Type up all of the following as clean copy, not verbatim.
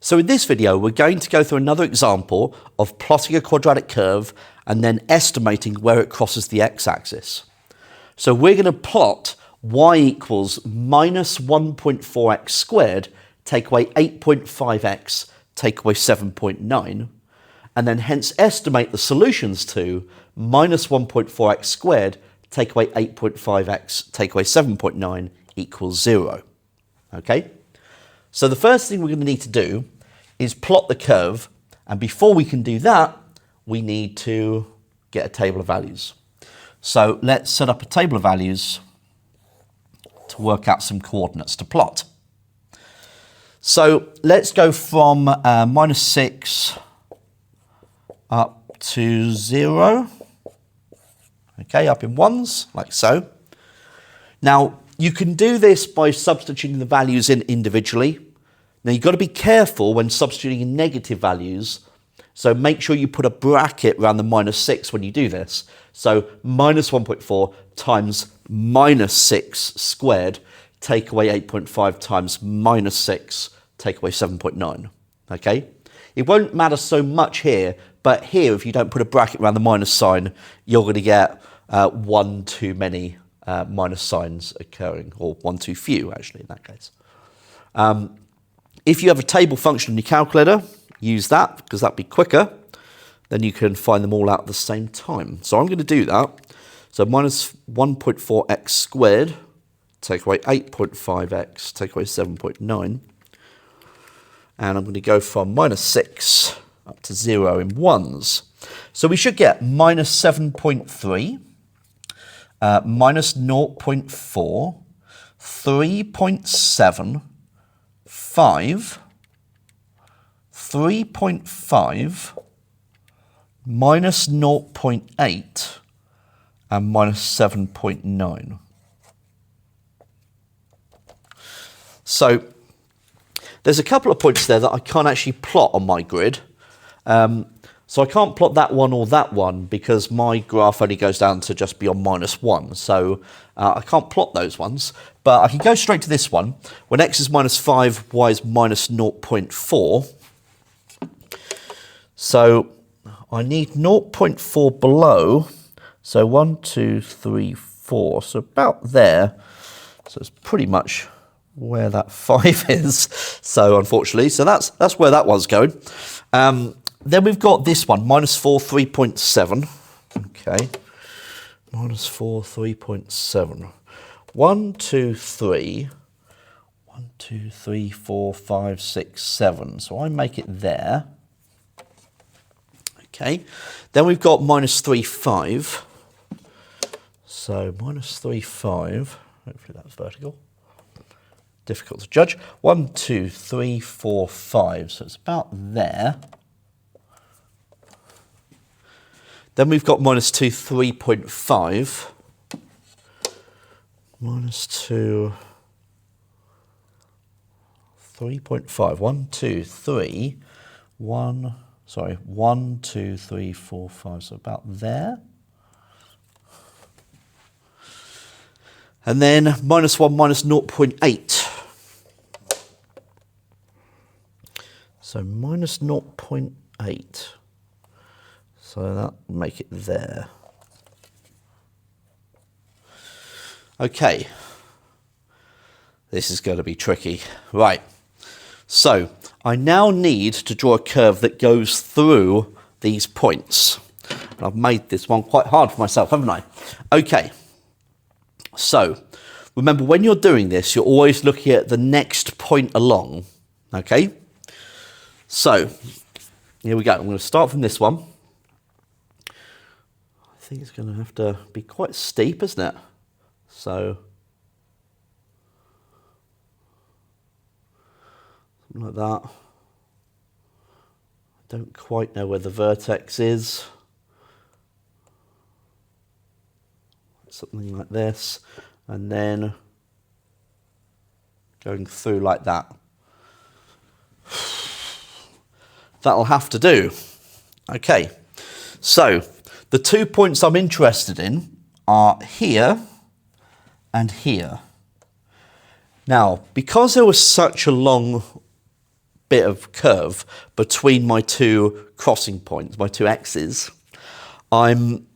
So in this video, we're going to go through another example of plotting a quadratic curve and then estimating where it crosses the x-axis. So we're going to plot y equals minus 1.4x squared, take away 8.5x, take away 7.9, and then hence estimate the solutions to minus 1.4x squared, take away 8.5x, take away 7.9 equals 0. Okay? So the first thing we're going to need to do is plot the curve, and before we can do that, we need to get a table of values. So let's set up a table of values to work out some coordinates to plot. So let's go from minus 6 up to 0. Okay, up in ones, like so. Now, you can do this by substituting the values in individually. Now, you've got to be careful when substituting in negative values. So make sure you put a bracket around the minus 6 when you do this. So minus 1.4 times minus 6 squared, take away 8.5 times minus 6, take away 7.9. Okay? It won't matter so much here, but here, if you don't put a bracket around the minus sign, you're going to get one too many minus signs occurring, or one too few, actually, in that case. If you have a table function in your calculator, use that, because that'd be quicker. Then you can find them all out at the same time. So I'm going to do that. So minus 1.4x squared, take away 8.5x, take away 7.9. And I'm going to go from minus 6 up to 0 in ones. So we should get minus 7.3, minus 0.4, 3.7, 5, 3.5, minus 0.8, and minus 7.9. So there's a couple of points there that I can't actually plot on my grid. So I can't plot that one or that one because my graph only goes down to just beyond minus 1. So I can't plot those ones. But I can go straight to this one. When x is minus 5, y is minus 0.4. So I need 0.4 below. So 1, 2, 3, 4. So about there. So it's pretty much where that 5 is. So unfortunately, so that's where that one's going. Then we've got this one, minus 4, 3.7. Okay. Minus 4, 3.7. 1, 2, 3. 1, 2, 3, 4, 5, 6, 7. So I make it there. Okay. Then we've got minus 3, 5. So minus 3, 5. Hopefully that's vertical. Difficult to judge. 1, 2, 3, 4, 5. So it's about there. Then we've got minus 2, 3.5. Minus 2, 3.5. 1, 2, 3. 1, 2, 3, 4, 5. So about there. And then minus 1, minus 0.8. So minus 0.8. So that will make it there. Okay. This is going to be tricky. Right. So I now need to draw a curve that goes through these points. And I've made this one quite hard for myself, haven't I? Okay. So remember, when you're doing this, you're always looking at the next point along. Okay. So here we go. I'm going to start from this one. I think it's going to have to be quite steep, isn't it? So something like that. I don't quite know where the vertex is. Something like this, and then going through like that. That'll have to do. Okay, so the 2 points I'm interested in are here and here. Now, because there was such a long bit of curve between my two crossing points, my two x's, I'm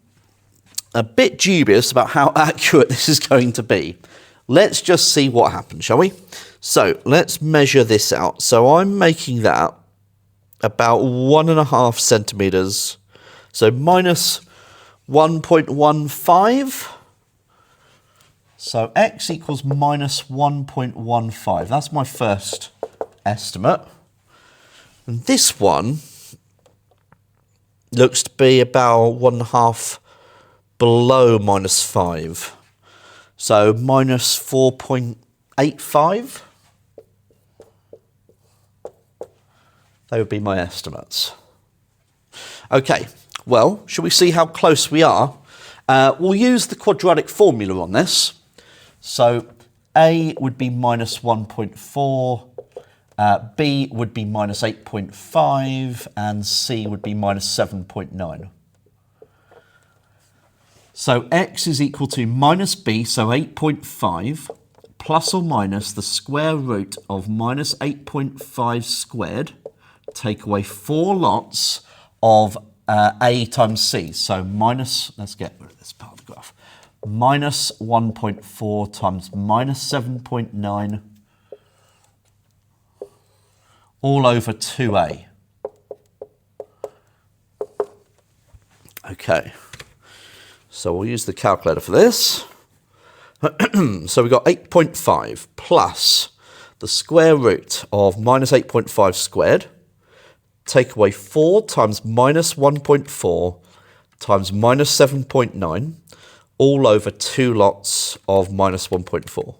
a bit dubious about how accurate this is going to be. Let's just see what happens, shall we? So let's measure this out. So I'm making that about 1.5 centimetres, so minus 1.15. So x equals minus 1.15. That's my first estimate. And this one looks to be about 1.5 below minus 5. So minus 4.85. They would be my estimates. Okay, well, shall we see how close we are? We'll use the quadratic formula on this. So A would be minus 1.4, B would be minus 8.5, and C would be minus 7.9. So x is equal to minus b, so 8.5, plus or minus the square root of minus 8.5 squared, take away 4 lots of a times c. So minus, let's get rid of this part of the graph, minus 1.4 times minus 7.9 all over 2a. Okay. So we'll use the calculator for this. So we've got 8.5 plus the square root of minus 8.5 squared, take away 4 times minus 1.4 times minus 7.9, all over 2 lots of minus 1.4.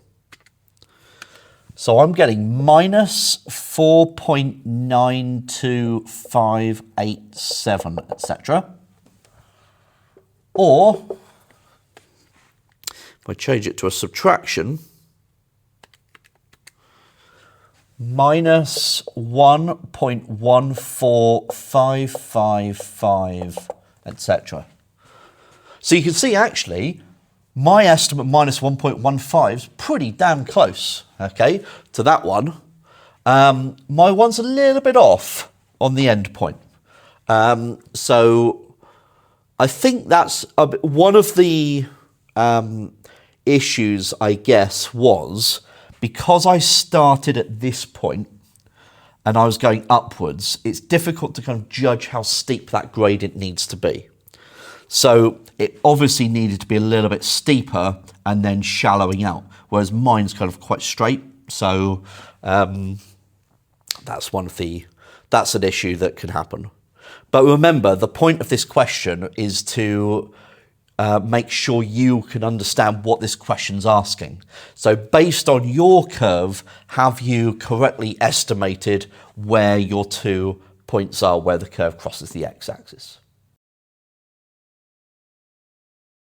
So I'm getting minus 4.92587, etc. Or, if I change it to a subtraction, minus 1.14555, etc. So you can see, actually, my estimate minus 1.15 is pretty damn close, okay, to that one. My one's a little bit off on the end point. So I think that's one of the issues, I guess, was because I started at this point and I was going upwards, it's difficult to kind of judge how steep that gradient needs to be. So it obviously needed to be a little bit steeper and then shallowing out, whereas mine's kind of quite straight. So that's an issue that can happen. But remember, the point of this question is to make sure you can understand what this question's asking. So based on your curve, have you correctly estimated where your 2 points are where the curve crosses the x-axis?